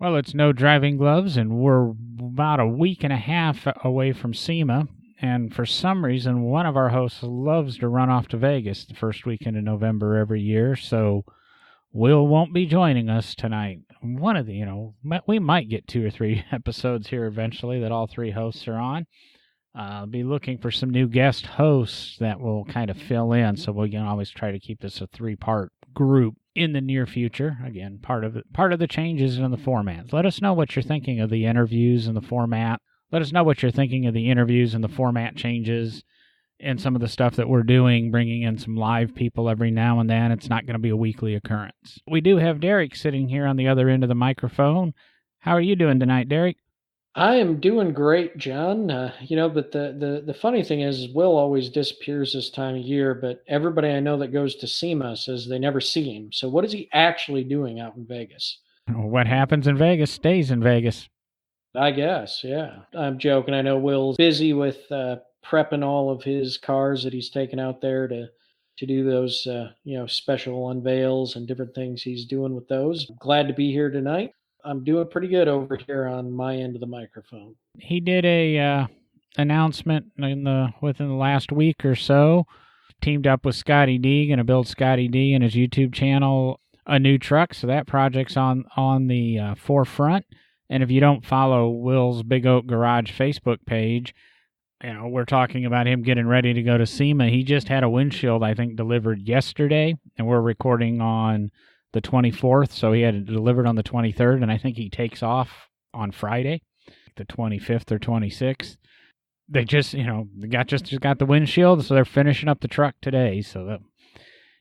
Well, it's No Driving Gloves, and we're about a week and a half away from SEMA. And for some reason, one of our hosts loves to run off to Vegas the first weekend in November every year. So Will won't be joining us tonight. One of the, we might get 2 or 3 episodes here eventually that all 3 hosts are on. I'll be looking for some new guest hosts that will kind of fill in. So we can always try to keep this a 3-part group in the near future. Again, part of the changes in the format. Let us know what you're thinking of the interviews and the format. Let us know what you're thinking of the interviews and the format changes and some of the stuff that we're doing, bringing in some live people every now and then. It's not going to be a weekly occurrence. We do have Derek sitting here on the other end of the microphone. How are you doing tonight, Derek? I am doing great, John. But the funny thing is Will always disappears this time of year, but everybody I know that goes to SEMA says they never see him. So what is he actually doing out in Vegas? What happens in Vegas stays in Vegas. I guess, yeah. I'm joking. I know Will's busy with prepping all of his cars that he's taking out there to do those special unveils and different things he's doing with those. Glad to be here tonight. I'm doing pretty good over here on my end of the microphone. He did a announcement within the last week or so. Teamed up with Scotty D, going to build Scotty D and his YouTube channel a new truck. So that project's on the forefront. And if you don't follow Will's Big Oak Garage Facebook page, we're talking about him getting ready to go to SEMA. He just had a windshield, I think, delivered yesterday, and we're recording on the 24th, so he had it delivered on the 23rd, and I think he takes off on Friday, the 25th or 26th. They just got the windshield, so they're finishing up the truck today. So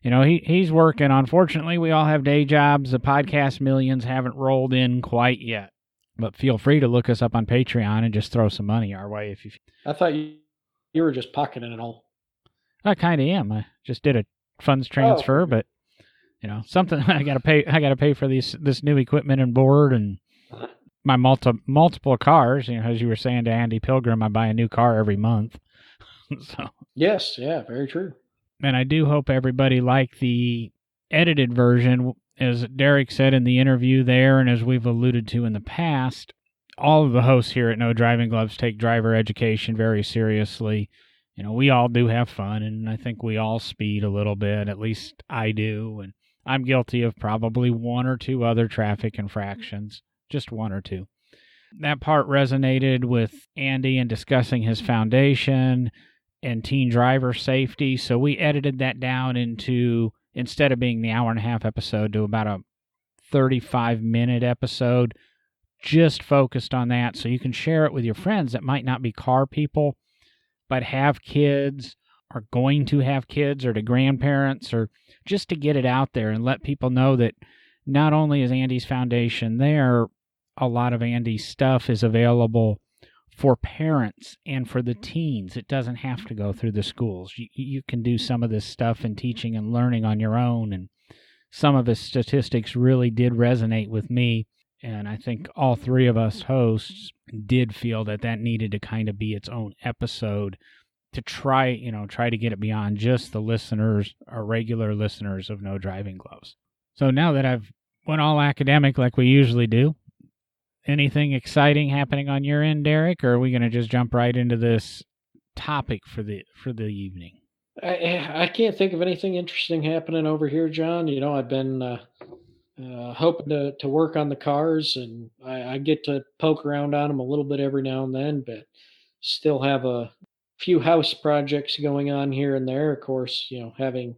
he's working. Unfortunately, we all have day jobs. The podcast millions haven't rolled in quite yet. But feel free to look us up on Patreon and just throw some money our way if you. I thought you were just pocketing it all. I kind of am. I just did a funds transfer, but something I gotta pay. I gotta pay for this new equipment and board and my multiple cars. As you were saying to Andy Pilgrim, I buy a new car every month. So yes, yeah, very true. And I do hope everybody liked the edited version. As Derek said in the interview there, and as we've alluded to in the past, all of the hosts here at No Driving Gloves take driver education very seriously. We all do have fun, and I think we all speed a little bit. At least I do, and I'm guilty of probably 1 or 2 other traffic infractions, just 1 or 2. That part resonated with Andy in discussing his foundation and teen driver safety, so we edited that down into, instead of being the hour-and-a-half episode, to about a 35-minute episode, just focused on that, so you can share it with your friends that might not be car people, but have kids, or going to have kids, or to grandparents, or just to get it out there and let people know that not only is Andy's foundation there, a lot of Andy's stuff is available for parents and for the teens. It doesn't have to go through the schools. You can do some of this stuff in teaching and learning on your own, and some of his statistics really did resonate with me, and I think all 3 of us hosts did feel that needed to kind of be its own episode to try to get it beyond just the listeners, or regular listeners of No Driving Gloves. So now that I've went all academic like we usually do, anything exciting happening on your end, Derek, or are we going to just jump right into this topic for the evening? I can't think of anything interesting happening over here, John. I've been hoping to work on the cars, and I get to poke around on them a little bit every now and then, but still have a few house projects going on here and there. Of course, having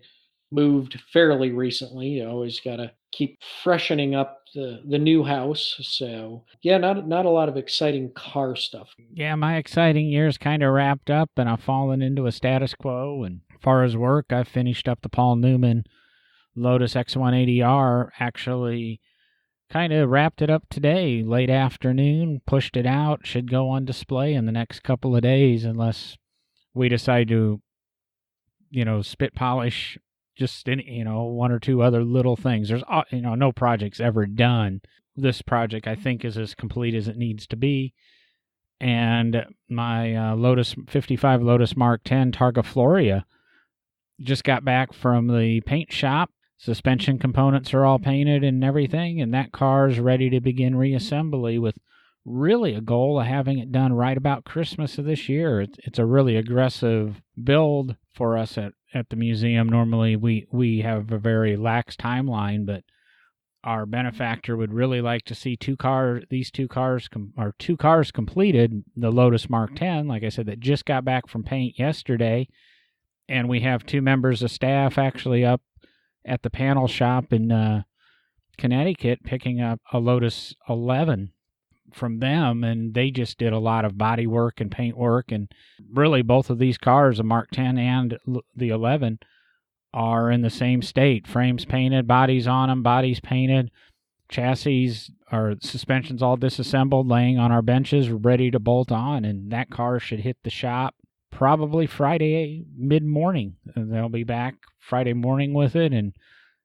moved fairly recently, you always got to keep freshening up the new house. So yeah, not a lot of exciting car stuff. Yeah, my exciting year's kind of wrapped up, and I've fallen into a status quo. And as far as work, I've finished up the Paul Newman Lotus X180R. Actually kind of wrapped it up today, late afternoon, pushed it out. Should go on display in the next couple of days, unless we decide to spit polish just 1 or 2 other little things. There's no project's ever done. This project, I think, is as complete as it needs to be. And my Lotus 55 Lotus Mark 10 Targa Floria just got back from the paint shop. suspension components are all painted and everything, and that car is ready to begin reassembly with really a goal of having it done right about Christmas of this year. It's a really aggressive build for us at the museum. Normally we have a very lax timeline, but our benefactor would really like to see two cars completed. The Lotus Mark 10, like I said, that just got back from paint yesterday, and we have two members of staff actually up at the panel shop in Connecticut picking up a Lotus 11 from them, and they just did a lot of body work and paint work. And really both of these cars, the Mark 10 and the 11, are in the same state. Frames painted, bodies on them, bodies painted, chassis or suspensions all disassembled, laying on our benches, ready to bolt on. And that car should hit the shop probably Friday mid-morning. And they'll be back Friday morning with it, and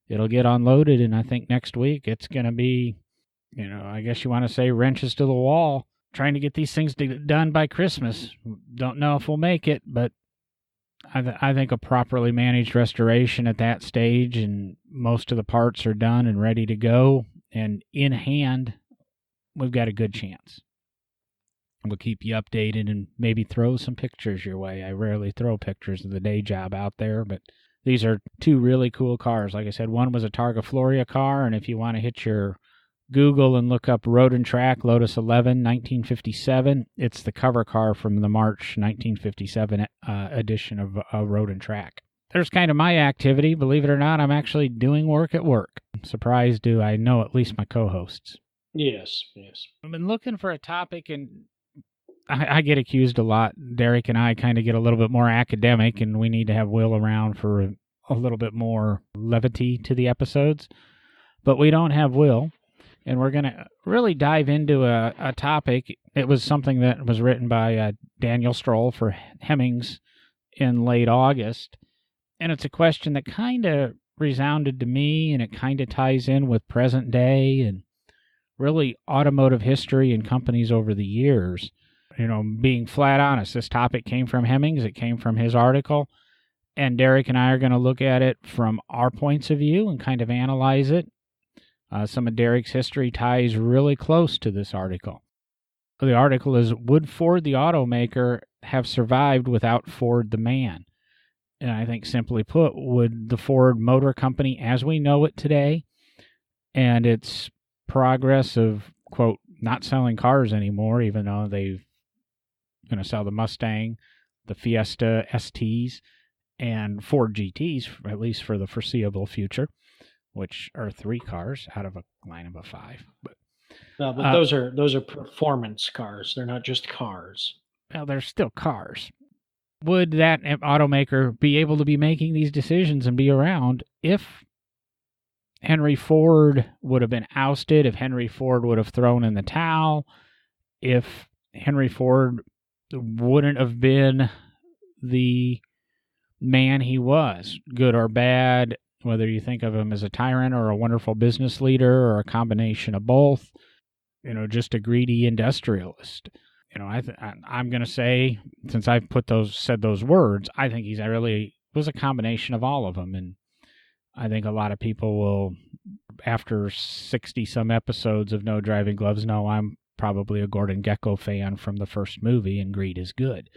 it'll get unloaded. And I think next week it's going to be, I guess you want to say wrenches to the wall, trying to get these things done by Christmas. Don't know if we'll make it, but I think a properly managed restoration at that stage, and most of the parts are done and ready to go and in hand, we've got a good chance. We'll keep you updated and maybe throw some pictures your way. I rarely throw pictures of the day job out there, but these are two really cool cars. Like I said, one was a Targa Floria car, and if you want to hit your Google and look up Road and Track Lotus 11 1957, it's the cover car from the March 1957 edition of Road and Track. There's kind of my activity. Believe it or not, I'm actually doing work at work. I'm surprised do I know at least my co-hosts. Yes. I've been looking for a topic, and I get accused a lot. Derek and I kind of get a little bit more academic, and we need to have Will around for a little bit more levity to the episodes. But we don't have Will. And we're going to really dive into a topic. It was something that was written by Daniel Stroll for Hemmings in late August. And it's a question that kind of resounded to me, and it kind of ties in with present day and really automotive history and companies over the years. Being flat honest, this topic came from Hemmings. It came from his article. And Derek and I are going to look at it from our points of view and kind of analyze it. Some of Derek's history ties really close to this article. The article is, would Ford the automaker have survived without Ford the man? And I think simply put, would the Ford Motor Company as we know it today and its progress of, quote, not selling cars anymore, even though they're going to sell the Mustang, the Fiesta STs, and Ford GTs, at least for the foreseeable future, which are 3 cars out of a line of 5. But those are performance cars. They're not just cars. Well, they're still cars. Would that automaker be able to be making these decisions and be around if Henry Ford would have been ousted, if Henry Ford would have thrown in the towel, if Henry Ford wouldn't have been the man he was, good or bad, whether you think of him as a tyrant or a wonderful business leader or a combination of both, just a greedy industrialist. I'm going to say, since I've said those words, I think he's really was a combination of all of them. And I think a lot of people will, after 60-some episodes of No Driving Gloves, know I'm probably a Gordon Gekko fan from the first movie, and greed is good.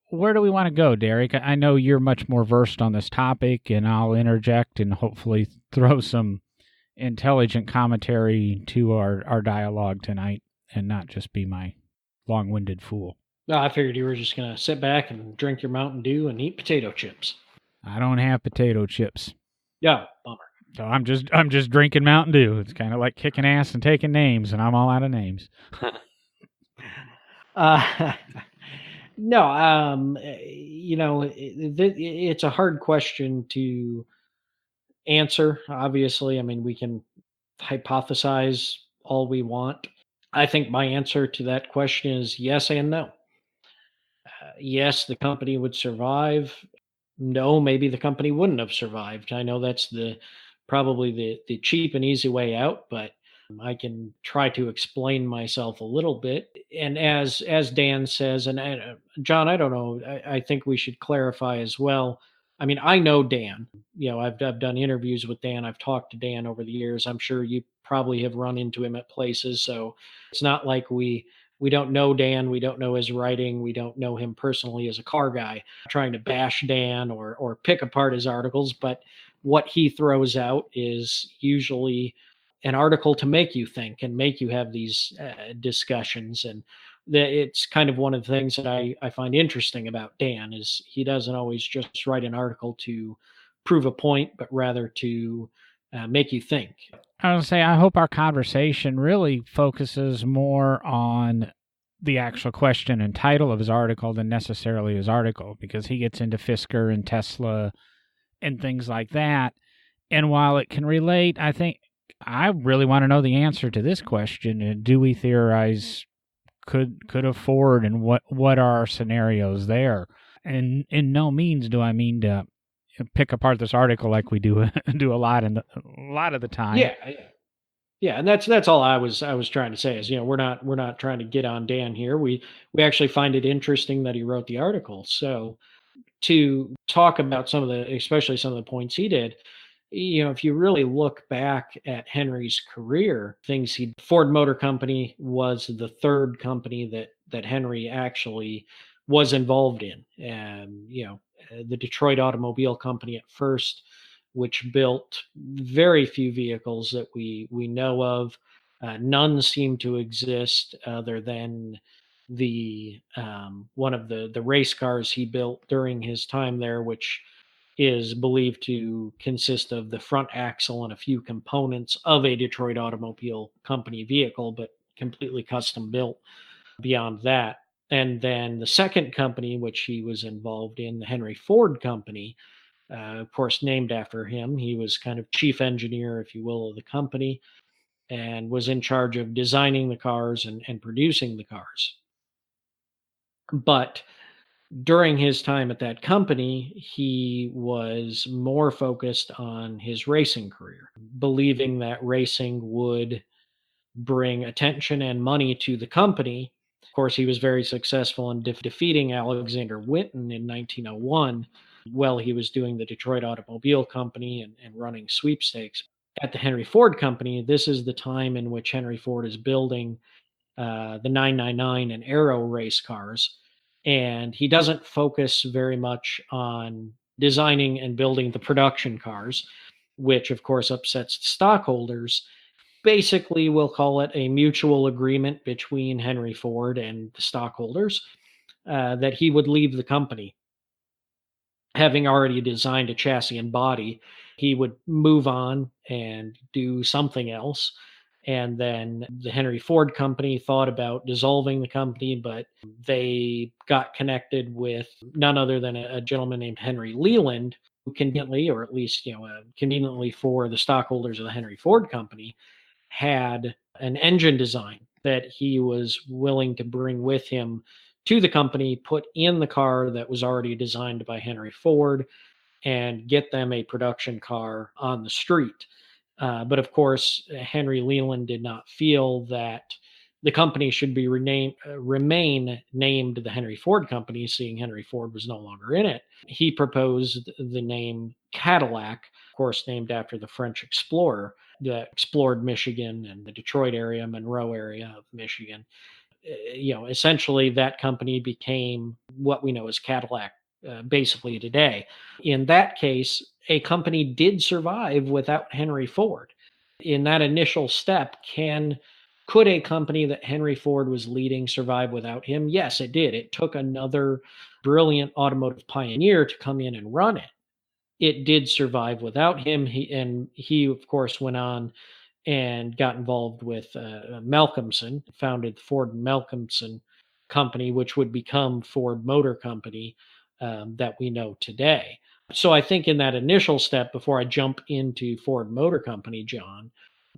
Where do we want to go, Derek? I know you're much more versed on this topic, and I'll interject and hopefully throw some intelligent commentary to our dialogue tonight and not just be my long-winded fool. No, I figured you were just going to sit back and drink your Mountain Dew and eat potato chips. I don't have potato chips. Yeah, bummer. So I'm just drinking Mountain Dew. It's kind of like kicking ass and taking names, and I'm all out of names. No, it's a hard question to answer, obviously. I mean, we can hypothesize all we want. I think my answer to that question is yes and no. Yes, the company would survive. No, maybe the company wouldn't have survived. I know that's probably the cheap and easy way out, but I can try to explain myself a little bit. And as Dan says, and John, I don't know, I think we should clarify as well. I mean, I know Dan. I've done interviews with Dan. I've talked to Dan over the years. I'm sure you probably have run into him at places. So it's not like we don't know Dan. We don't know his writing. We don't know him personally as a car guy. Trying to bash Dan or pick apart his articles, but what he throws out is usually an article to make you think and make you have these discussions. And it's kind of one of the things that I find interesting about Dan is he doesn't always just write an article to prove a point, but rather to make you think. I was say, I hope our conversation really focuses more on the actual question and title of his article than necessarily his article, because he gets into Fisker and Tesla and things like that. And while it can relate, I think I really want to know the answer to this question. Do we theorize could afford, and what are our scenarios there? And in no means do I mean to pick apart this article like we do do a lot of the time. Yeah, and that's all I was trying to say is, we're not trying to get on Dan here. We actually find it interesting that he wrote the article. So to talk about especially some of the points he did, if you really look back at Henry's career, Ford Motor Company was the third company that Henry actually was involved in. And, the Detroit Automobile Company at first, which built very few vehicles that we know of. None seem to exist other than the one of the race cars he built during his time there, which is believed to consist of the front axle and a few components of a Detroit Automobile Company vehicle, but completely custom built beyond that. And then the second company, which he was involved in, the Henry Ford Company, of course, named after him. He was kind of chief engineer, if you will, of the company and was in charge of designing the cars and producing the cars. But during his time at that company, he was more focused on his racing career, believing that racing would bring attention and money to the company. Of course, he was very successful in defeating Alexander Winton in 1901 while he was doing the Detroit Automobile Company and running sweepstakes. At the Henry Ford Company, this is the time in which Henry Ford is building the 999 and Aero race cars. And he doesn't focus very much on designing and building the production cars, which of course upsets the stockholders. Basically, we'll call it a mutual agreement between Henry Ford and the stockholders that he would leave the company. Having already designed a chassis and body, he would move on and do something else. And then the Henry Ford Company thought about dissolving the company, but they got connected with none other than a gentleman named Henry Leland, who conveniently, or at least conveniently for the stockholders of the Henry Ford Company, had an engine design that he was willing to bring with him to the company, put in the car that was already designed by Henry Ford, and get them a production car on the street. But of course, Henry Leland did not feel that the company should be remain named the Henry Ford Company, seeing Henry Ford was no longer in it. He proposed the name Cadillac, of course, named after the French explorer that explored Michigan and the Detroit area, Monroe area of Michigan. Essentially that company became what we know as Cadillac basically today. In that case, a company did survive without Henry Ford. In that initial step, could a company that Henry Ford was leading survive without him? Yes, it did. It took another brilliant automotive pioneer to come in and run it. It did survive without him. He of course, went on and got involved with Malcolmson, founded the Ford and Malcolmson Company, which would become Ford Motor Company that we know today. So I think in that initial step, before I jump into Ford Motor Company, John,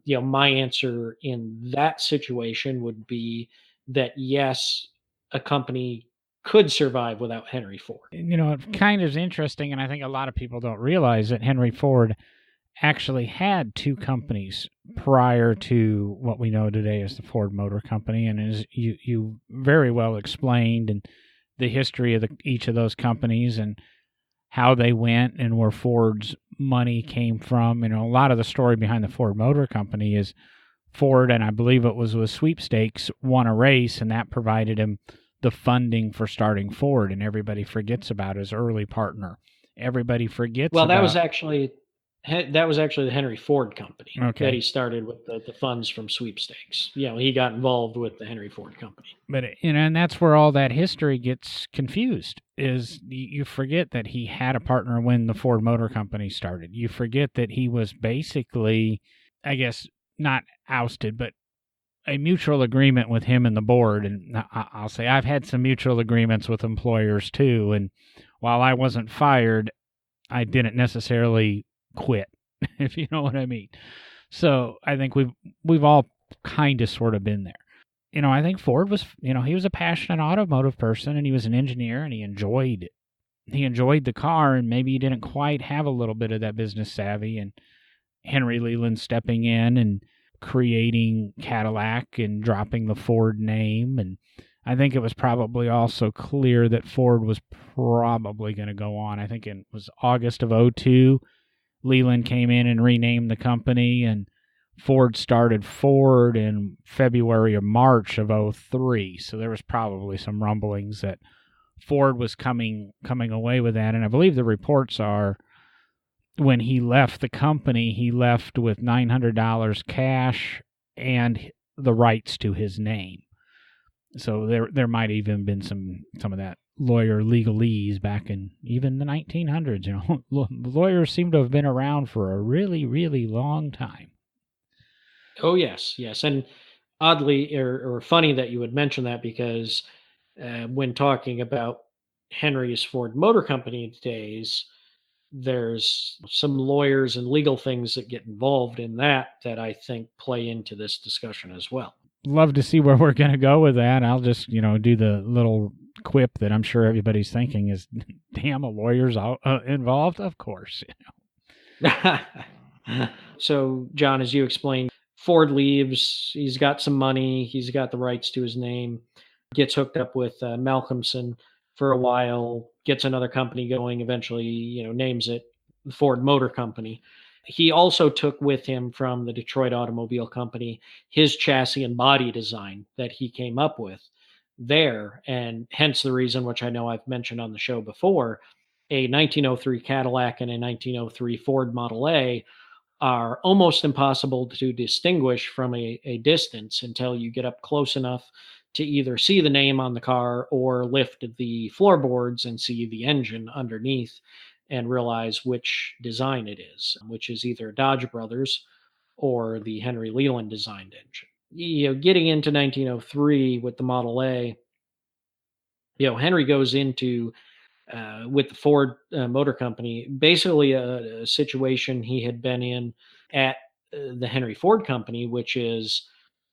my answer in that situation would be that yes, a company could survive without Henry Ford. It kind of is interesting, and I think a lot of people don't realize that Henry Ford actually had two companies prior to what we know today as the Ford Motor Company. And as you very well explained, and the history of each of those companies and how they went and where Ford's money came from. A lot of the story behind the Ford Motor Company is Ford, and I believe it was with sweepstakes, won a race, and that provided him the funding for starting Ford. And everybody forgets about his early partner. Everybody forgets Well, about. that was actually the Henry Ford Company that Okay. he started with the funds from sweepstakes. He got involved with the Henry Ford Company. But and that's where all that history gets confused. Is you forget that he had a partner when the Ford Motor Company started. You forget that he was basically, I guess, not ousted, but a mutual agreement with him and the board. And I'll say I've had some mutual agreements with employers too. And while I wasn't fired, I didn't necessarily quit, if you know what I mean. So I think we've all kind of sort of been there. I think Ford was, he was a passionate automotive person, and he was an engineer, and he enjoyed it. He enjoyed the car, and maybe he didn't quite have a little bit of that business savvy. And Henry Leland stepping in and creating Cadillac and dropping the Ford name. And I think it was probably also clear that Ford was probably going to go on. I think it was August of '02. Leland came in and renamed the company, and Ford started Ford in February or March of '03. So there was probably some rumblings that Ford was coming away with that. And I believe the reports are when he left the company, he left with $900 cash and the rights to his name. So there might even been some of that lawyer legalese back in even the 1900s. Lawyers seem to have been around for a really, really long time. Oh yes, yes, and oddly or funny that you would mention that because when talking about Henry's Ford Motor Company days, there's some lawyers and legal things that get involved in that I think play into this discussion as well. Love to see where we're going to go with that. I'll just, do the little quip that I'm sure everybody's thinking is, damn, a lawyer's involved? Of course. So, John, as you explained, Ford leaves. He's got some money. He's got the rights to his name. Gets hooked up with Malcolmson for a while. Gets another company going. Eventually, names it the Ford Motor Company. He also took with him from the Detroit Automobile Company his chassis and body design that he came up with there, and hence the reason, which I know I've mentioned on the show before, a 1903 Cadillac and a 1903 Ford Model A are almost impossible to distinguish from a distance until you get up close enough to either see the name on the car or lift the floorboards and see the engine underneath and realize which design it is, which is either Dodge Brothers or the Henry Leland designed engine. Getting into 1903 with the Model A, Henry goes into with the Ford Motor Company, basically a situation he had been in at the Henry Ford Company, which is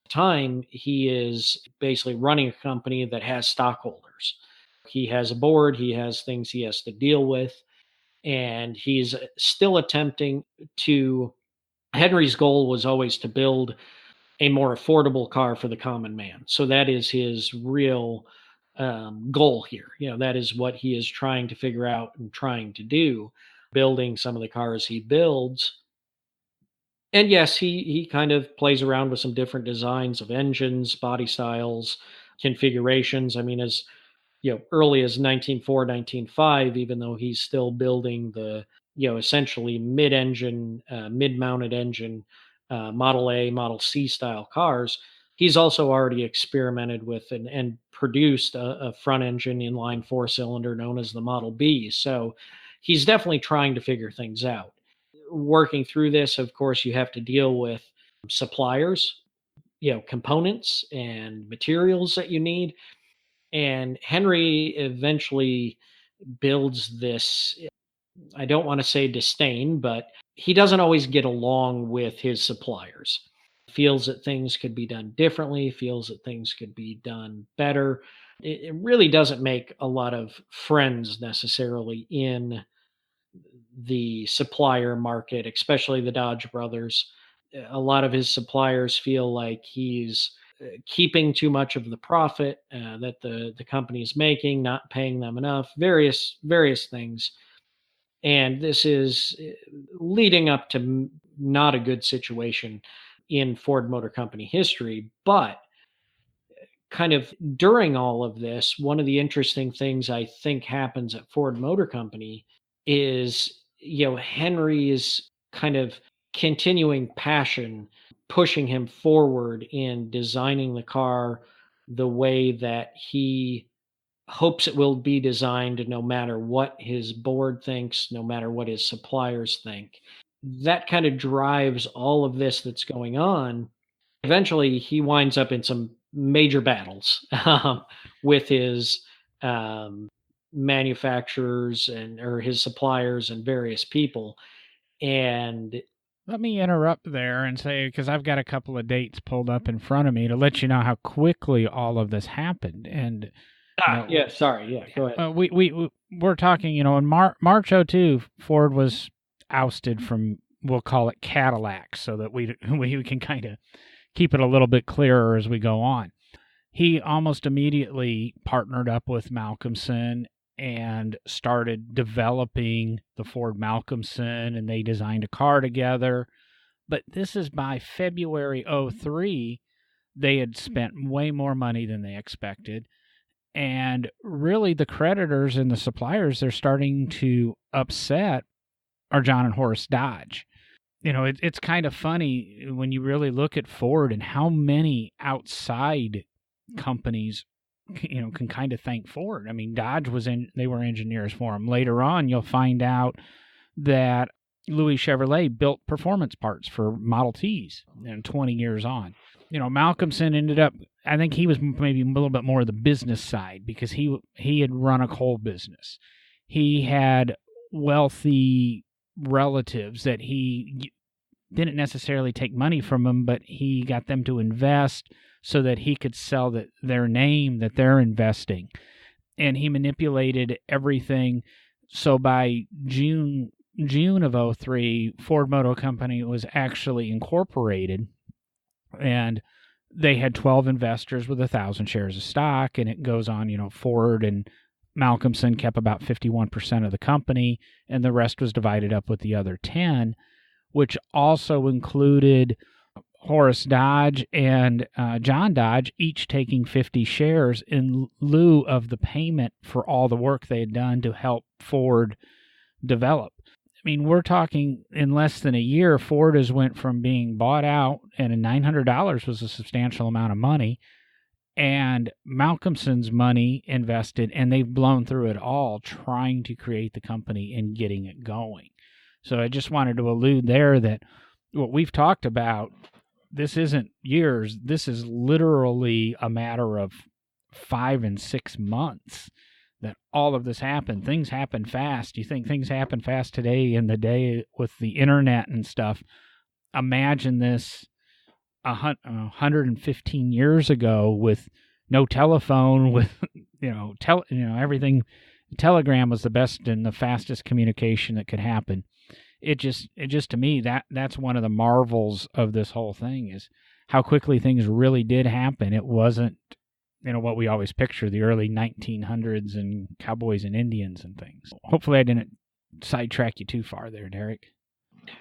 time he is basically running a company that has stockholders. He has a board, he has things he has to deal with, and he's still attempting to. Henry's goal was always to build a more affordable car for the common man. So that is his real goal here. That is what he is trying to figure out and trying to do, building some of the cars he builds. And yes, he kind of plays around with some different designs of engines, body styles, configurations. I mean, as early as 1904, 1905, even though he's still building the, essentially mid-engine, mid-mounted engine, Model A, Model C style cars, he's also already experimented with and produced a front engine inline four cylinder known as the Model B. So he's definitely trying to figure things out. Working through this, of course, you have to deal with suppliers, components and materials that you need. And Henry eventually builds this, I don't want to say disdain, but he doesn't always get along with his suppliers. Feels that things could be done differently, feels that things could be done better. It really doesn't make a lot of friends necessarily in the supplier market, especially the Dodge brothers. A lot of his suppliers feel like he's keeping too much of the profit that the company is making, not paying them enough, various things. And this is leading up to not a good situation in Ford Motor Company history. But kind of during all of this, one of the interesting things I think happens at Ford Motor Company is, Henry's kind of continuing passion pushing him forward in designing the car the way that he hopes it will be designed, no matter what his board thinks, no matter what his suppliers think. That kind of drives all of this that's going on. Eventually, he winds up in some major battles with his um, manufacturers and or his suppliers and various people. And Let me interrupt there and say, because I've got a couple of dates pulled up in front of me to let you know how quickly all of this happened. And, yeah, sorry, yeah, go ahead. we're talking, in March '02, Ford was ousted from, we'll call it Cadillac, so that we can kind of keep it a little bit clearer as we go on. He almost immediately partnered up with Malcolmson and started developing the Ford Malcolmson, and they designed a car together. But this is by February '03, they had spent way more money than they expected. And really, the creditors and the suppliers they're starting to upset are John and Horace Dodge. It's kind of funny when you really look at Ford and how many outside companies can kind of thank Ford. I mean, they were engineers for him. Later on, you'll find out that Louis Chevrolet built performance parts for Model Ts, 20 years on. Malcolmson ended up, I think he was maybe a little bit more of the business side, because he had run a coal business. He had wealthy relatives that he didn't necessarily take money from them, but he got them to invest so that he could sell their name that they're investing. And he manipulated everything. So by June of '03, Ford Motor Company was actually incorporated, and they had 12 investors with 1,000 shares of stock, and it goes on. Ford and Malcolmson kept about 51% of the company, and the rest was divided up with the other 10, which also included Horace Dodge and John Dodge, each taking 50 shares in lieu of the payment for all the work they had done to help Ford develop. I mean, we're talking in less than a year, Ford has went from being bought out, and $900 was a substantial amount of money, and Malcolmson's money invested, and they've blown through it all trying to create the company and getting it going. So I just wanted to allude there that what we've talked about, this isn't years. This is literally a matter of 5 and 6 months that all of this happened. Things happen fast. You think things happen fast today in the day with the internet and stuff. Imagine this 115 years ago with no telephone, with everything. Telegram was the best and the fastest communication that could happen. It just to me, that's one of the marvels of this whole thing, is how quickly things really did happen. It wasn't what we always picture, the early 1900s and cowboys and Indians and things. Hopefully I didn't sidetrack you too far there, Derek.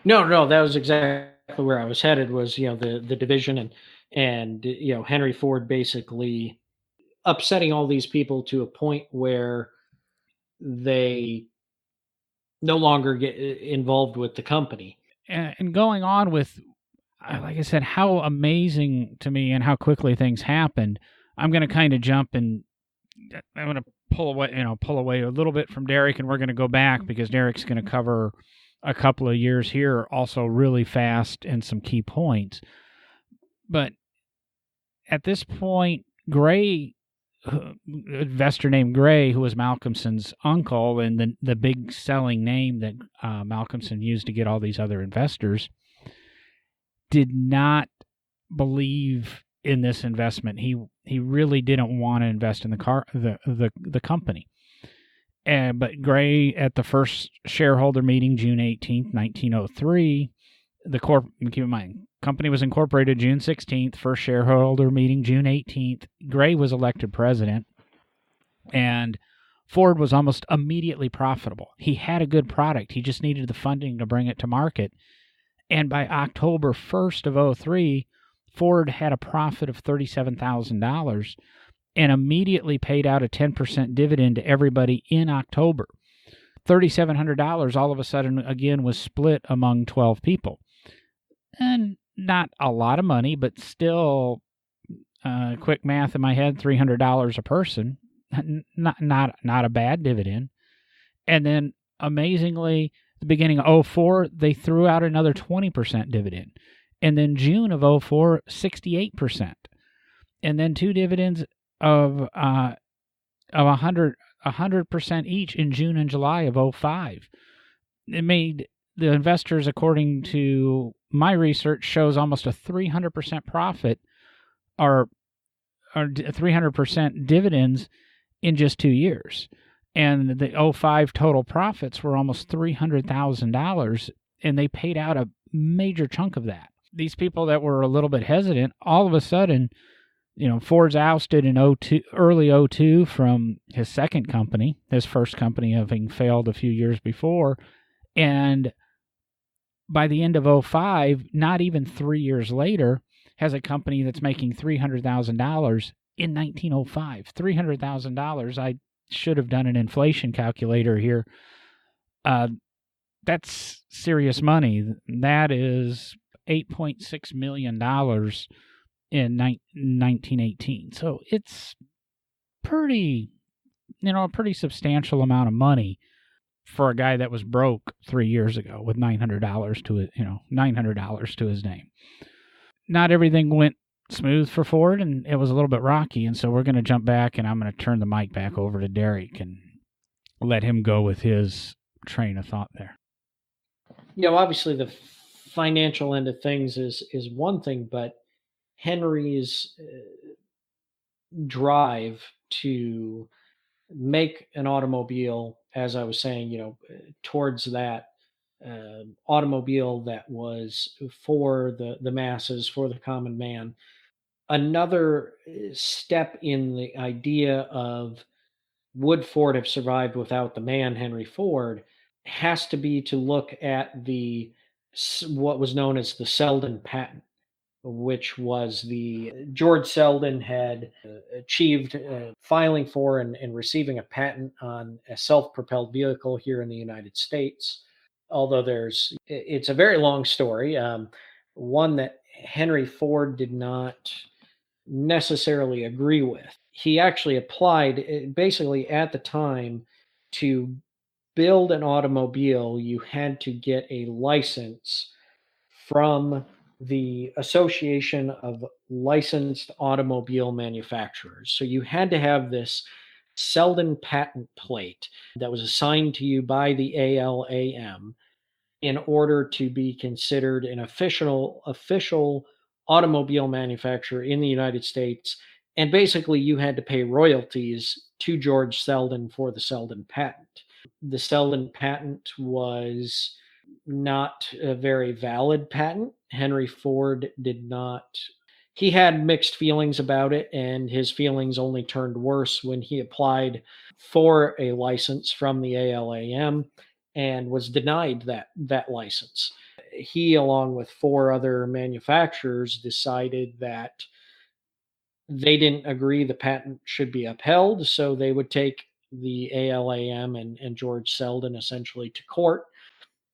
No, that was exactly where I was headed, was the division and Henry Ford basically upsetting all these people to a point where they no longer get involved with the company. And going on with, like I said, how amazing to me and how quickly things happened, I'm going to kind of jump and I'm going to pull away a little bit from Derek, and we're going to go back because Derek's going to cover a couple of years here also really fast and some key points. But at this point, Gray, investor named Gray, who was Malcolmson's uncle and the big selling name that Malcolmson used to get all these other investors, did not believe in this investment. He really didn't want to invest in the company. But Gray, at the first shareholder meeting, June 18th, 1903, keep in mind, company was incorporated June 16th, first shareholder meeting June 18th. Gray was elected president, and Ford was almost immediately profitable. He had a good product. He just needed the funding to bring it to market. And by October 1st of '03, Ford had a profit of $37,000 and immediately paid out a 10% dividend to everybody in October. $3,700 all of a sudden, again, was split among 12 people. And not a lot of money, but still, quick math in my head, $300 a person. Not a bad dividend. And then, amazingly, the beginning of '04, they threw out another 20% dividend. And then June of '04, 68%. And then two dividends of 100% each in June and July of '05. It made the investors, according to my research, shows almost a 300% profit or 300% dividends in just 2 years. And the '05 total profits were almost $300,000, and they paid out a major chunk of that. These people that were a little bit hesitant, all of a sudden, Ford's ousted in early '02 from his second company, his first company having failed a few years before. And by the end of '05, not even 3 years later, has a company that's making $300,000 in 1905. $300,000. I should have done an inflation calculator here. That's serious money. That is $8.6 million in 1918. So it's pretty, a pretty substantial amount of money for a guy that was broke 3 years ago with $900 to it, $900 to his name. Not everything went smooth for Ford, and it was a little bit rocky. And so we're going to jump back, and I'm going to turn the mic back over to Derek and let him go with his train of thought there. Obviously the financial end of things is one thing, but Henry's drive to make an automobile, as I was saying, towards that automobile that was for the masses, for the common man. Another step in the idea of would Ford have survived without the man, Henry Ford, has to be to look at what was known as the Selden patent, which was George Selden had achieved filing for and receiving a patent on a self-propelled vehicle here in the United States. Although it's a very long story, one that Henry Ford did not necessarily agree with. He actually applied, basically at the time, to build an automobile, you had to get a license from the Association of Licensed Automobile Manufacturers. So you had to have this Selden patent plate that was assigned to you by the ALAM in order to be considered an official automobile manufacturer in the United States. And basically, you had to pay royalties to George Selden for the Selden patent. The Selden patent was not a very valid patent. Henry Ford did not. He had mixed feelings about it, and his feelings only turned worse when he applied for a license from the ALAM and was denied that license. He, along with 4 other manufacturers, decided that they didn't agree the patent should be upheld, so they would take the ALAM and George Selden essentially to court.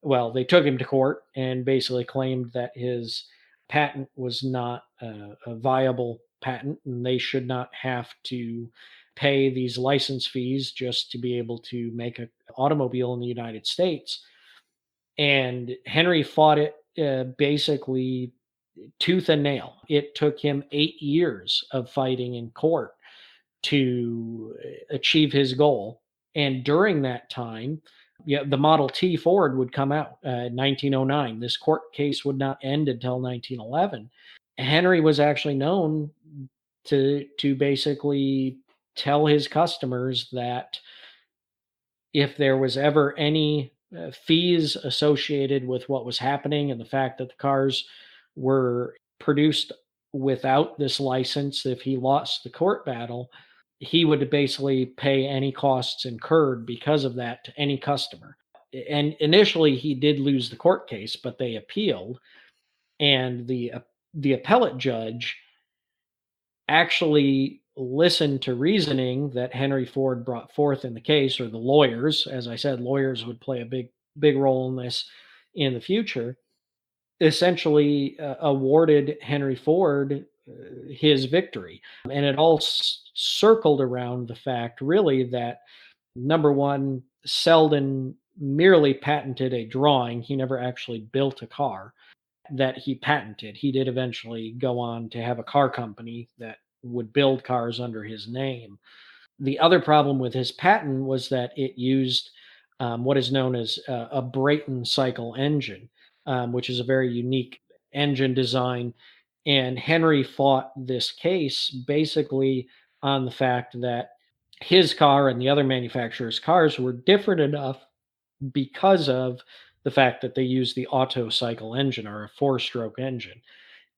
Well, they took him to court and basically claimed that his patent was not a viable patent, and they should not have to pay these license fees just to be able to make an automobile in the United States. And Henry fought it basically tooth and nail. It took him 8 years of fighting in court to achieve his goal. And during that time, the Model T Ford would come out in 1909. This court case would not end until 1911. Henry was actually known to basically tell his customers that if there was ever any fees associated with what was happening and the fact that the cars were produced without this license, if he lost the court battle, he would basically pay any costs incurred because of that to any customer. And initially, he did lose the court case, but they appealed, and the appellate judge actually listened to reasoning that Henry Ford brought forth in the case, or the lawyers. As I said, lawyers would play a big role in this in the future. Essentially, awarded Henry Ford his victory, and it all circled around the fact, really, that number one, Selden merely patented a drawing. He never actually built a car that he patented. He did eventually go on to have a car company that would build cars under his name. The other problem with his patent was that it used what is known as a Brayton cycle engine, which is a very unique engine design. And Henry fought this case basically on the fact that his car and the other manufacturers' cars were different enough because of the fact that they used the Otto cycle engine, or a four-stroke engine.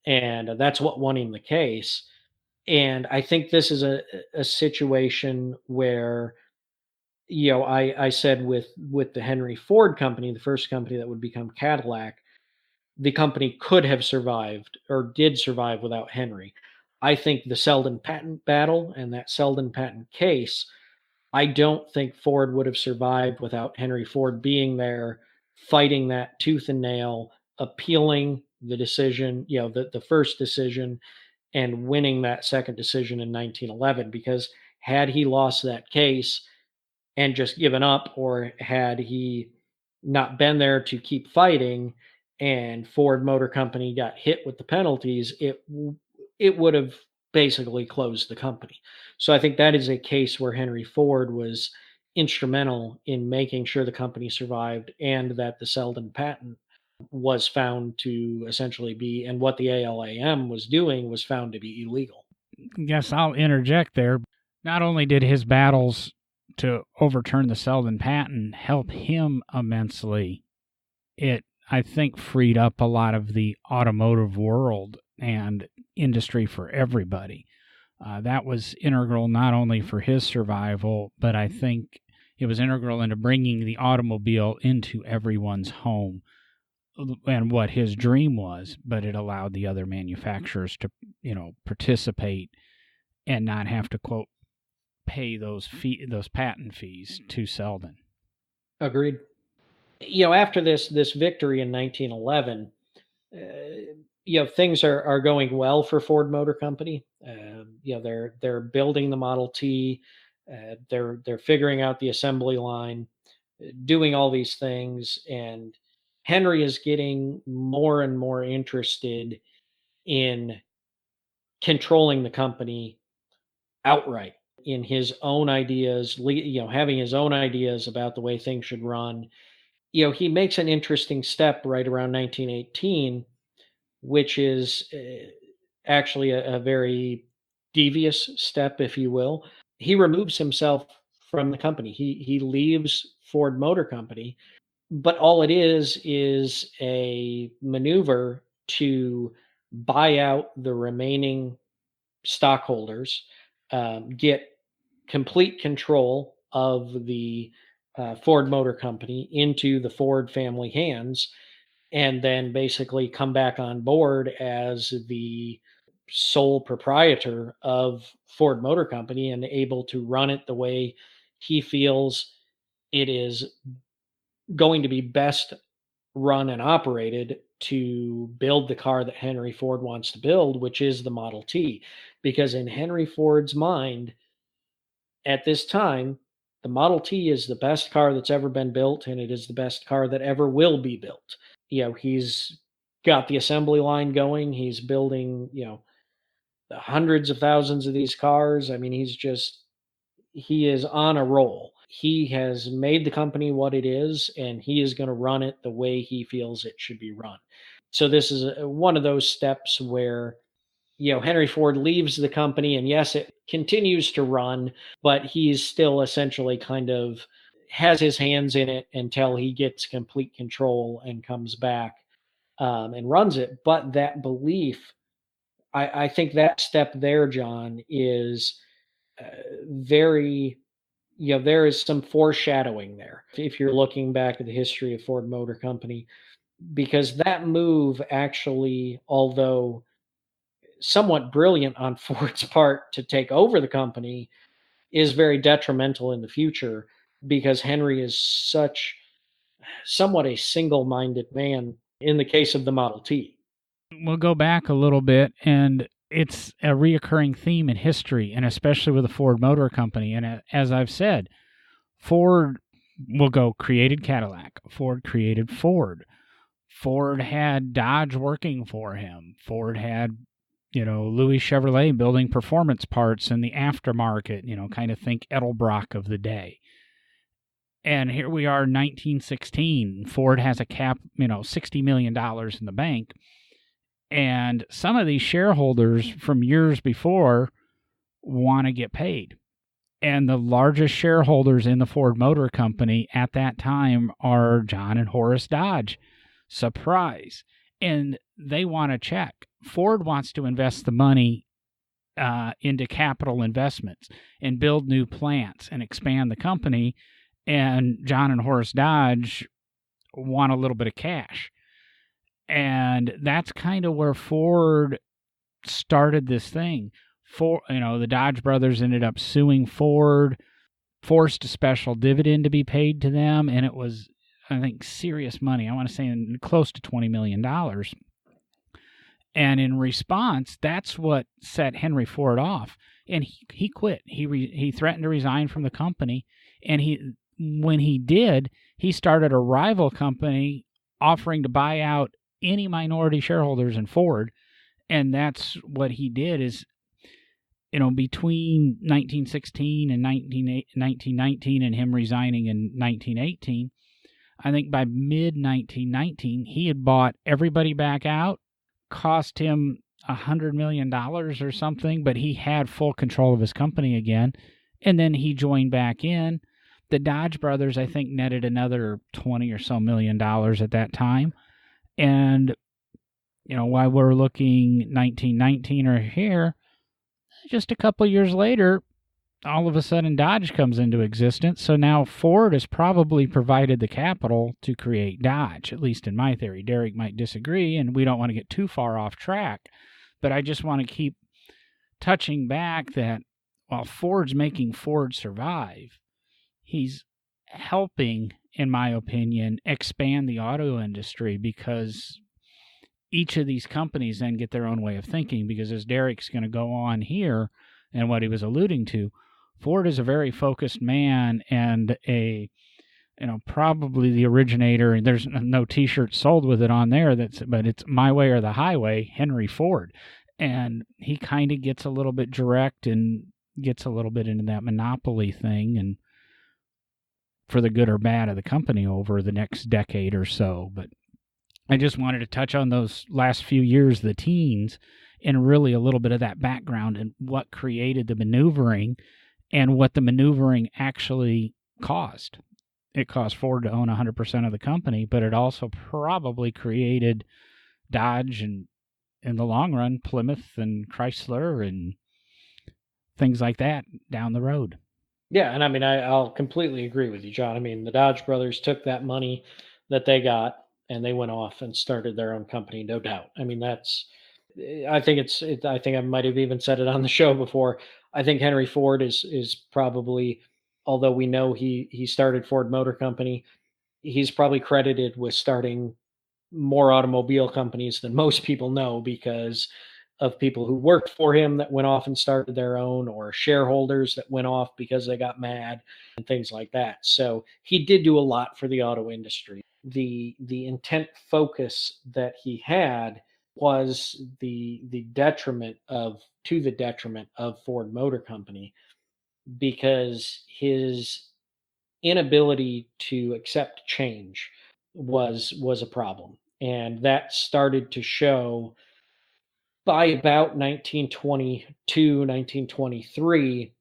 And that's what won him the case. And I think this is a situation where, I said with the Henry Ford company, the first company that would become Cadillac, the company could have survived, or did survive, without Henry. I think the Selden patent battle and that Selden patent case, I don't think Ford would have survived without Henry Ford being there, fighting that tooth and nail, appealing the decision, the first decision, and winning that second decision in 1911. Because had he lost that case and just given up, or had he not been there to keep fighting, and Ford Motor Company got hit with the penalties, it would have basically closed the company. So I think that is a case where Henry Ford was instrumental in making sure the company survived, and that the Selden patent was found to essentially be, and what the ALAM was doing was found to be illegal. Guess I'll interject there. Not only did his battles to overturn the Selden patent help him immensely, it, I think, freed up a lot of the automotive world and industry for everybody. That was integral not only for his survival, but I think it was integral into bringing the automobile into everyone's home, and what his dream was. But it allowed the other manufacturers to, participate and not have to, quote, pay those patent fees to Selden. Agreed. After this victory in 1911, things are going well for Ford Motor Company. They're building the Model T. They're figuring out the assembly line, doing all these things, and Henry is getting more and more interested in controlling the company outright, in his own ideas, having his own ideas about the way things should run. He makes an interesting step right around 1918, which is actually a very devious step, if you will. He removes himself from the company. He leaves Ford Motor Company, but all it is a maneuver to buy out the remaining stockholders, get complete control of the Ford Motor Company into the Ford family hands, and then basically come back on board as the sole proprietor of Ford Motor Company, and able to run it the way he feels it is going to be best run and operated, to build the car that Henry Ford wants to build, which is the Model T. Because in Henry Ford's mind, at this time, the Model T is the best car that's ever been built, and it is the best car that ever will be built. He's got the assembly line going. He's building, the hundreds of thousands of these cars. I mean, he is on a roll. He has made the company what it is, and he is going to run it the way he feels it should be run. So this is one of those steps where, Henry Ford leaves the company, and yes, it continues to run, but he's still essentially kind of has his hands in it until he gets complete control and comes back, and runs it. But that belief, I think that step there, John, is very, there is some foreshadowing there. If you're looking back at the history of Ford Motor Company, because that move actually, although somewhat brilliant on Ford's part to take over the company, is very detrimental in the future because Henry is somewhat a single-minded man in the case of the Model T. We'll go back a little bit, and it's a reoccurring theme in history, and especially with the Ford Motor Company. And as I've said, Ford will go created Cadillac, Ford created Ford. Ford had Dodge working for him. Ford had, Louis Chevrolet building performance parts in the aftermarket, kind of think Edelbrock of the day. And here we are, 1916. Ford has a cap, $60 million in the bank. And some of these shareholders from years before want to get paid. And the largest shareholders in the Ford Motor Company at that time are John and Horace Dodge. Surprise. And they want a check. Ford wants to invest the money into capital investments and build new plants and expand the company. And John and Horace Dodge want a little bit of cash. And that's kind of where Ford started this thing. The Dodge brothers ended up suing Ford, forced a special dividend to be paid to them, and it was, I think, serious money. I want to say close to $20 million. And in response, that's what set Henry Ford off. And he quit. He threatened to resign from the company. And when he did, he started a rival company offering to buy out any minority shareholders in Ford. And that's what he did is, between 1916 and 1919 and him resigning in 1918, I think by mid-1919, he had bought everybody back out, cost him $100 million or something, but he had full control of his company again, and then he joined back in. The Dodge brothers, I think, netted another $20 or so million at that time. And, while we're looking 1919 or here, just a couple years later, all of a sudden Dodge comes into existence. So now Ford has probably provided the capital to create Dodge, at least in my theory. Derek might disagree, and we don't want to get too far off track. But I just want to keep touching back that while Ford's making Ford survive, he's helping, in my opinion, expand the auto industry because each of these companies then get their own way of thinking, because as Derek's going to go on here and what he was alluding to, Ford is a very focused man and probably the originator, and there's no t-shirt sold with it on there, but it's My Way or the Highway, Henry Ford. And he kind of gets a little bit direct and gets a little bit into that monopoly thing, and for the good or bad of the company over the next decade or so. But I just wanted to touch on those last few years, the teens, and really a little bit of that background and what created the maneuvering and what the maneuvering actually caused. It caused Ford to own 100% of the company, but it also probably created Dodge and, in the long run, Plymouth and Chrysler and things like that down the road. Yeah, and I mean, I'll completely agree with you, John. I mean, the Dodge brothers took that money that they got and they went off and started their own company, no doubt. I mean, I think I think I might have even said it on the show before. I think Henry Ford is probably, although we know he started Ford Motor Company, he's probably credited with starting more automobile companies than most people know because of people who worked for him that went off and started their own, or shareholders that went off because they got mad and things like that. So he did do a lot for the auto industry. The intent focus that he had was the detriment of Ford Motor Company, because his inability to accept change was a problem, and that started to show by about 1922, 1923,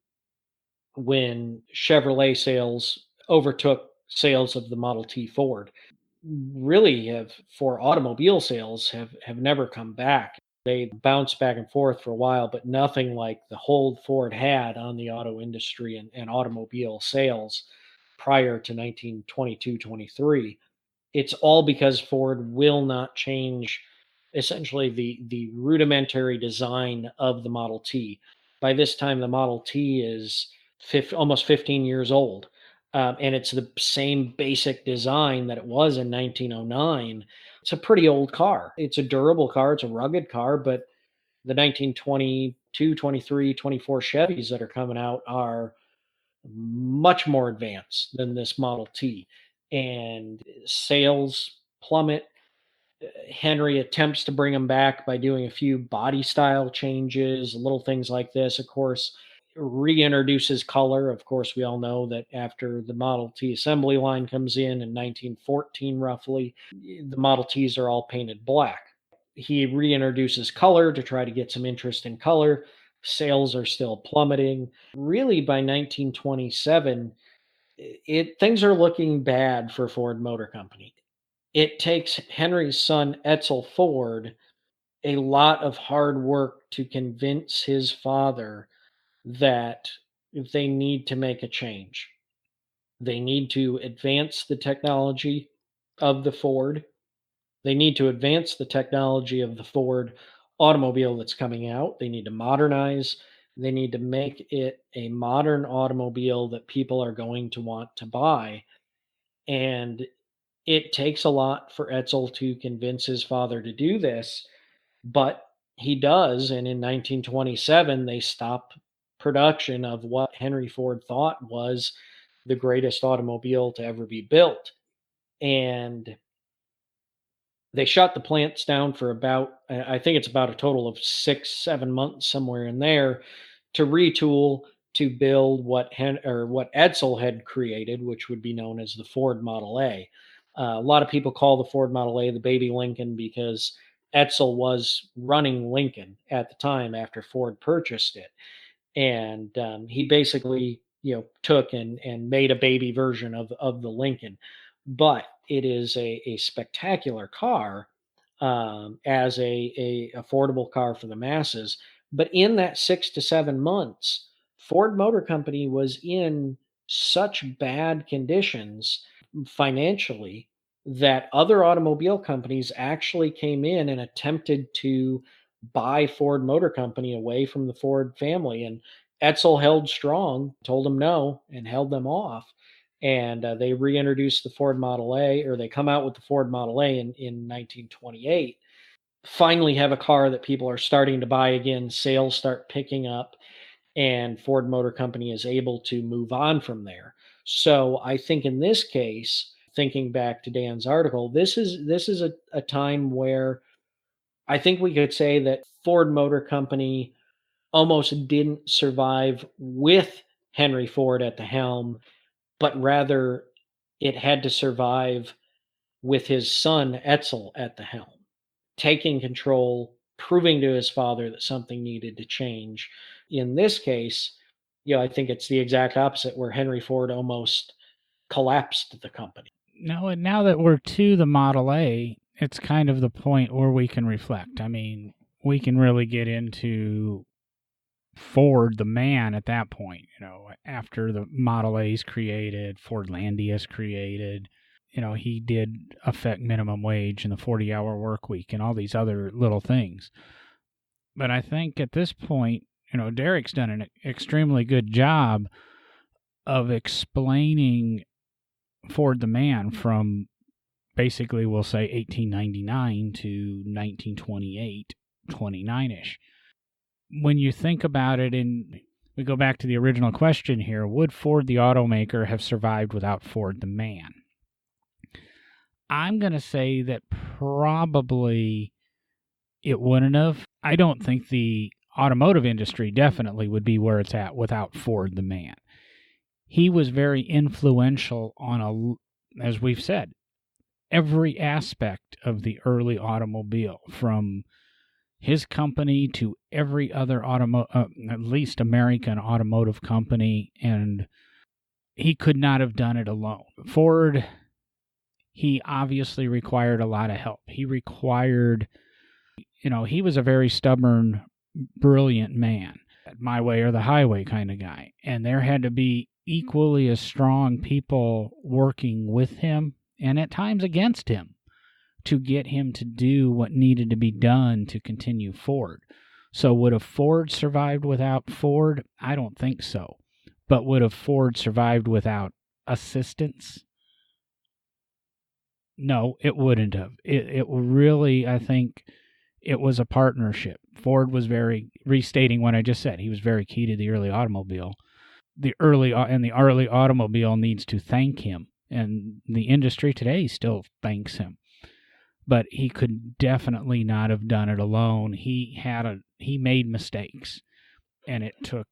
when Chevrolet sales overtook sales of the Model T Ford. Really, have for automobile sales have never come back. They bounced back and forth for a while, but nothing like the hold Ford had on the auto industry and automobile sales prior to 1922, 23. It's all because Ford will not change essentially the rudimentary design of the Model T. By this time, the Model T is almost 15 years old, and it's the same basic design that it was in 1909. It's a pretty old car. It's a durable car. It's a rugged car, but the 1922, 23, 24 Chevys that are coming out are much more advanced than this Model T. And sales plummet. Henry attempts to bring them back by doing a few body style changes, little things like this. Of course, reintroduces color. Of course, we all know that after the Model T assembly line comes in 1914, roughly, the Model Ts are all painted black. He reintroduces color to try to get some interest in color. Sales are still plummeting. Really, by 1927, things are looking bad for Ford Motor Company. It takes Henry's son Edsel Ford a lot of hard work to convince his father that they need to make a change. They need to advance the technology of the Ford. They need to advance the technology of the Ford automobile that's coming out. They need to modernize. They need to make it a modern automobile that people are going to want to buy. And it takes a lot for Edsel to convince his father to do this, but he does. And in 1927, they stop production of what Henry Ford thought was the greatest automobile to ever be built. And they shut the plants down for about, I think it's about a total of 6, 7 months, somewhere in there, to retool to build what Edsel had created, which would be known as the Ford Model A. A lot of people call the Ford Model A the baby Lincoln because Edsel was running Lincoln at the time after Ford purchased it, and he basically took and made a baby version of the Lincoln. But it is a spectacular car, as a affordable car for the masses. But in that 6 to 7 months, Ford Motor Company was in such bad conditions financially that other automobile companies actually came in and attempted to buy Ford Motor Company away from the Ford family. And Edsel held strong, told them no, and held them off. And they reintroduced the Ford Model A, or they come out with the Ford Model A in 1928. Finally, have a car that people are starting to buy again. Sales start picking up, and Ford Motor Company is able to move on from there. So I think in this case, thinking back to Dan's article, this is a time where I think we could say that Ford Motor Company almost didn't survive with Henry Ford at the helm, but rather it had to survive with his son Edsel at the helm, taking control, proving to his father that something needed to change. In this case, I think it's the exact opposite, where Henry Ford almost collapsed the company. No, and now that we're to the Model A, it's kind of the point where we can reflect. I mean, we can really get into Ford, the man, at that point. After the Model A is created, Fordlandia is created. He did affect minimum wage and the 40-hour work week and all these other little things. But I think at this point, Derek's done an extremely good job of explaining Ford the man from basically, we'll say 1899 to 1928, 29-ish. When you think about it, and we go back to the original question here, would Ford the automaker have survived without Ford the man? I'm going to say that probably it wouldn't have. I don't think the automotive industry definitely would be where it's at without Ford the man. He was very influential on, as we've said, every aspect of the early automobile, from his company to every other at least American automotive company, and he could not have done it alone. Ford, he obviously required a lot of help. He required he was a very stubborn, brilliant man, my way or the highway kind of guy. And there had to be equally as strong people working with him and at times against him to get him to do what needed to be done to continue Ford. So would have Ford survived without Ford? I don't think so. But would have Ford survived without assistance? No, it wouldn't have. It really, I think, it was a partnership. Ford was very, restating what I just said, he was very key to the early automobile. The early automobile needs to thank him, and the industry today still thanks him. But he could definitely not have done it alone. He made mistakes, and it took,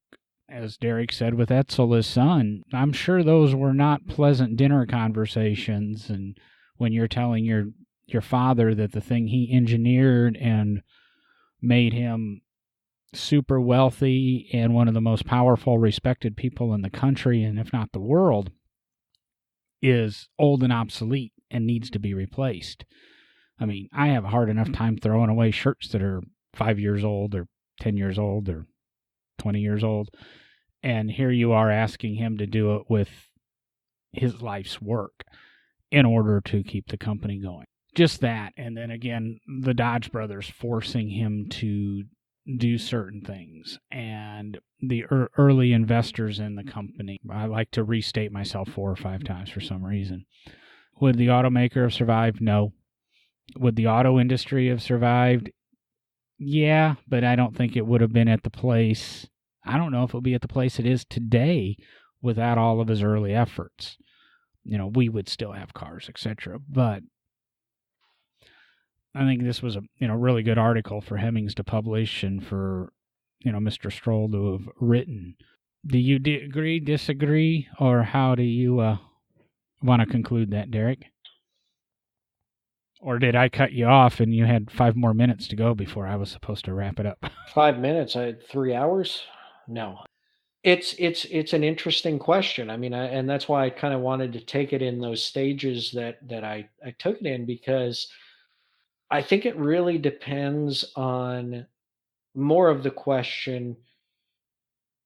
as Derek said with Etzel, his son, I'm sure those were not pleasant dinner conversations. And when you're telling your father that the thing he engineered and made him super wealthy and one of the most powerful, respected people in the country, and if not the world, is old and obsolete and needs to be replaced. I mean, I have a hard enough time throwing away shirts that are 5 years old or 10 years old or 20 years old. And here you are asking him to do it with his life's work in order to keep the company going. Just that. And then again, the Dodge brothers forcing him to do certain things, and the early investors in the company. I like to restate myself 4 or 5 times for some reason. Would the automaker have survived? No. Would the auto industry have survived? Yeah, but I don't think it would have been at the place. I don't know if it would be at the place it is today without all of his early efforts. We would still have cars, etc. But I think this was a really good article for Hemmings to publish and for Mr. Stroll to have written. Do you agree, disagree, or how do you want to conclude that, Derek? Or did I cut you off and you had 5 more minutes to go before I was supposed to wrap it up? 5 minutes? I had 3 hours? No. It's an interesting question. I mean, and that's why I kind of wanted to take it in those stages that I took it in, because I think it really depends on, more of the question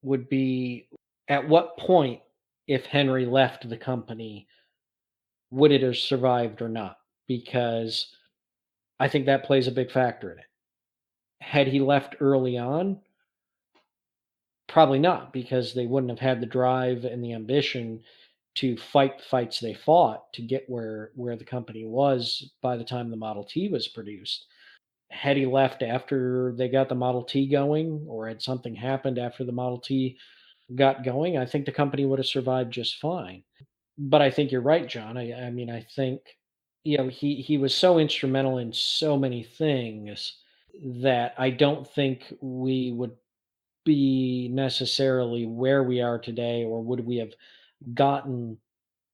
would be, at what point, if Henry left the company, would it have survived or not? Because I think that plays a big factor in it. Had he left early on, probably not, because they wouldn't have had the drive and the ambition to fight the fights they fought to get where the company was by the time the Model T was produced. Had he left after they got the Model T going, or had something happened after the Model T got going, I think the company would have survived just fine. But I think you're right, John. I mean, I think, he was so instrumental in so many things that I don't think we would be necessarily where we are today, or would we have gotten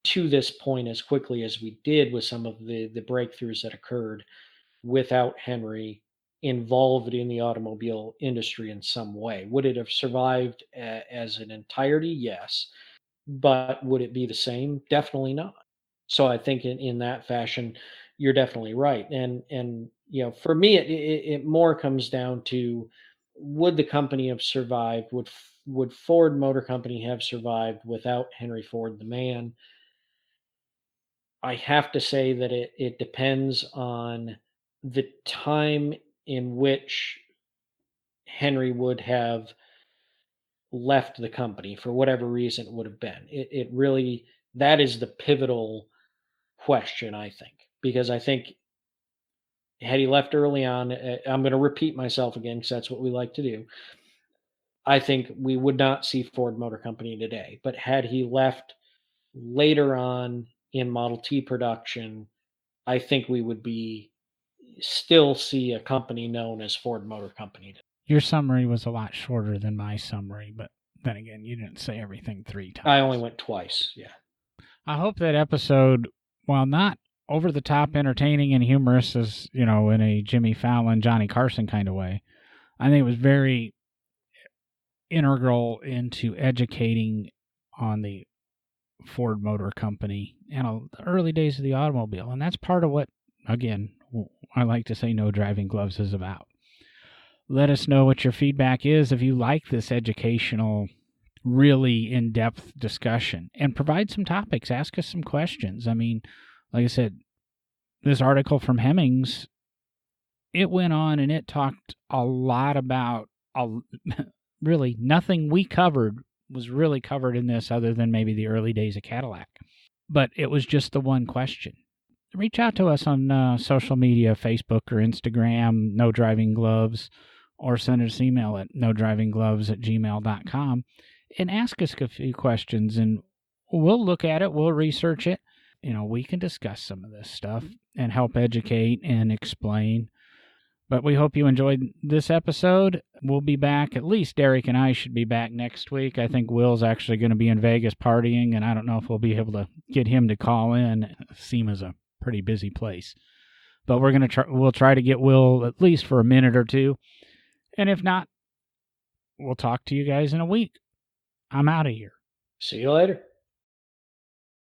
to this point as quickly as we did with some of the breakthroughs that occurred, without Henry involved in the automobile industry in some way. Would it have survived as an entirety? Yes. But would it be the same? Definitely not. So I think in that fashion, you're definitely right. And for me, it more comes down to, would the company have survived? Would Ford Motor Company have survived without Henry Ford, the man? I have to say that it depends on the time in which Henry would have left the company, for whatever reason it would have been. It really, that is the pivotal question, I think, because I think, had he left early on, I'm going to repeat myself again because that's what we like to do. I think we would not see Ford Motor Company today. But had he left later on in Model T production, I think we would still see a company known as Ford Motor Company. Your summary was a lot shorter than my summary, but then again, you didn't say everything 3 times. I only went twice, yeah. I hope that episode, while not over the top entertaining and humorous as, in a Jimmy Fallon, Johnny Carson kind of way, I think it was very integral into educating on the Ford Motor Company and the early days of the automobile. And that's part of what, again, I like to say No Driving Gloves is about. Let us know what your feedback is if you like this educational, really in-depth discussion, and provide some topics. Ask us some questions. I mean, like I said, this article from Hemmings, it went on and it talked a lot about really nothing we covered was really covered in this other than maybe the early days of Cadillac. But it was just the one question. Reach out to us on social media, Facebook or Instagram, No Driving Gloves, or send us an email at nodrivinggloves@gmail.com and ask us a few questions, and we'll look at it, we'll research it. We can discuss some of this stuff and help educate and explain. But we hope you enjoyed this episode. We'll be back. At least Derek and I should be back next week. I think Will's actually going to be in Vegas partying, and I don't know if we'll be able to get him to call in. SEMA's a pretty busy place. But we'll try to get Will at least for a minute or two. And if not, we'll talk to you guys in a week. I'm out of here. See you later.